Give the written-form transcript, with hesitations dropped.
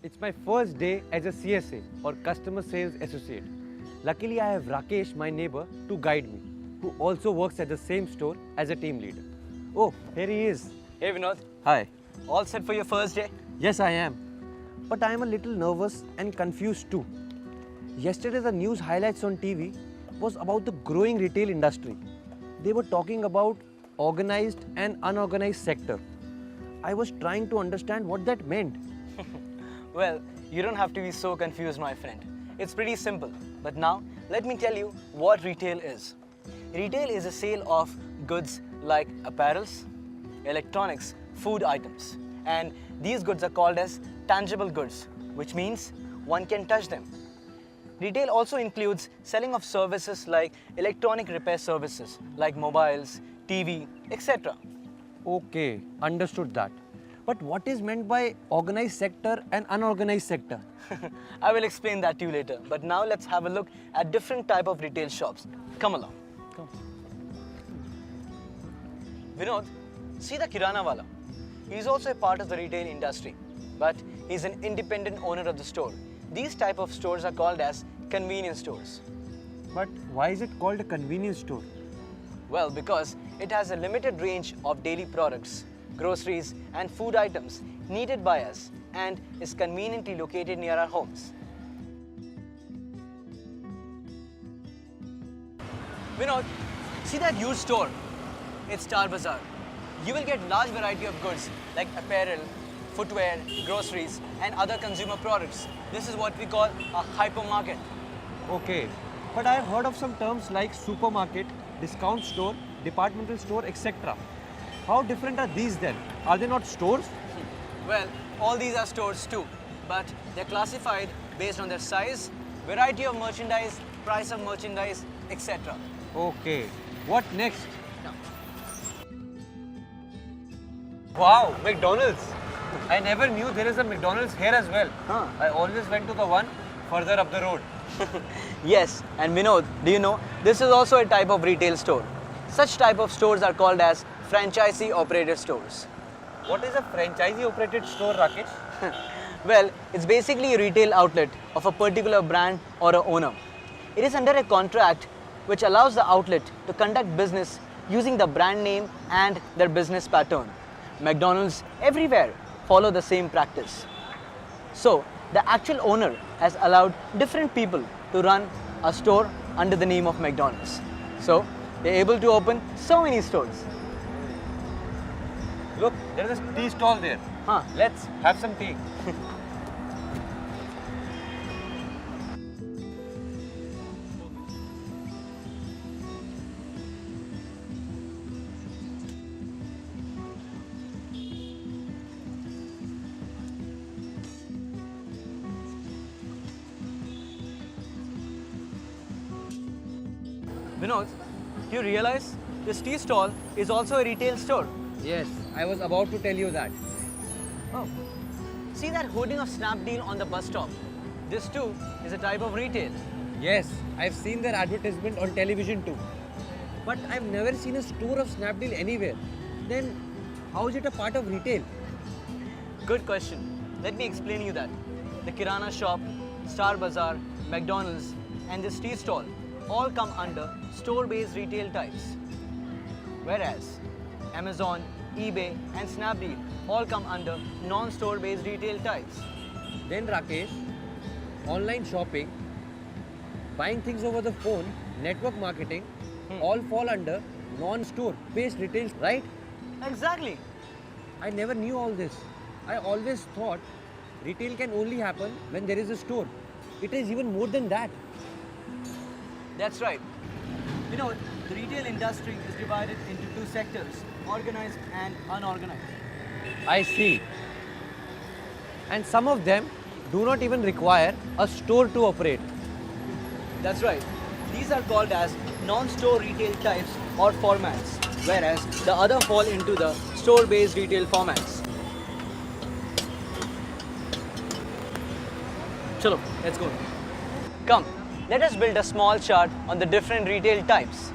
It's my first day as a CSA or Customer Sales Associate. Luckily, I have Rakesh, my neighbor, to guide me, who also works at the same store as a team leader. Oh, here he is. Hey Vinod, Hi. all set for your first day? Yes, I am. But I am a little nervous and confused too. Yesterday, the news highlights on TV was about the growing retail industry. They were talking about organized and unorganized sector. I was trying to understand what that meant. Well, you don't have to be so confused, my friend. It's pretty simple. But now, let me tell you what retail is. Retail is a sale of goods like apparels, electronics, food items. And these goods are called as tangible goods, which means one can touch them. Retail also includes selling of services like electronic repair services like mobiles, TV, etc. Okay, understood that. But what is meant by organized sector and unorganized sector? I will explain that to you later. But now let's have a look at different type of retail shops. Come along. Come. Vinod, see the Kirana wala. He is also a part of the retail industry, but he is an independent owner of the store. These type of stores are called as convenience stores. But why is it called a convenience store? Well, because it has a limited range of daily products, groceries and food items needed by us and is conveniently located near our homes. Vinod, see that huge store? It's Star Bazaar. You will get large variety of goods like apparel, footwear, groceries and other consumer products. This is what we call a hypermarket. Okay, but I have heard of some terms like supermarket, discount store, departmental store, etc. How different are these then? Are they not stores? Well, all these are stores too, but they're classified based on their size, variety of merchandise, price of merchandise, etc. Okay, what next? Now, Wow, McDonald's! I never knew there is a McDonald's here as well. Huh. I always went to the one further up the road. yes, and Vinod, do you know, this is also a type of retail store. Such type of stores are called as franchisee operated stores. What is a franchisee operated store, Rakesh? Well, it's basically a retail outlet of a particular brand or a owner. It is under a contract which allows the outlet to conduct business using the brand name and their business pattern. McDonald's everywhere follow the same practice. So, the actual owner has allowed different people to run a store under the name of McDonald's. So, they're able to open so many stores. Look, there is a tea stall there. Huh. Let's have some tea. Vinod, do you realize this tea stall is also a retail store? Yes, I was about to tell you that. Oh, see that hoarding of Snapdeal on the bus stop? This too is a type of retail. Yes, I've seen their advertisement on television too. But I've never seen a store of Snapdeal anywhere. Then, how is it a part of retail? Good question. Let me explain you that. The Kirana shop, Star Bazaar, McDonald's and this tea stall all come under store-based retail types. Whereas Amazon, eBay and Snapdeal all come under non-store-based retail types. Then Rakesh, online shopping, buying things over the phone, network marketing, all fall under non-store based retail, right? Exactly. I never knew all this. I always thought retail can only happen when there is a store. It is even more than that. That's right. You know, the retail industry is divided into two sectors, organized and unorganized. I see. And some of them do not even require a store to operate. That's right. These are called as non-store retail types or formats, whereas the other fall into the store-based retail formats. Chalo, let's go. Come, let us build a small chart on the different retail types.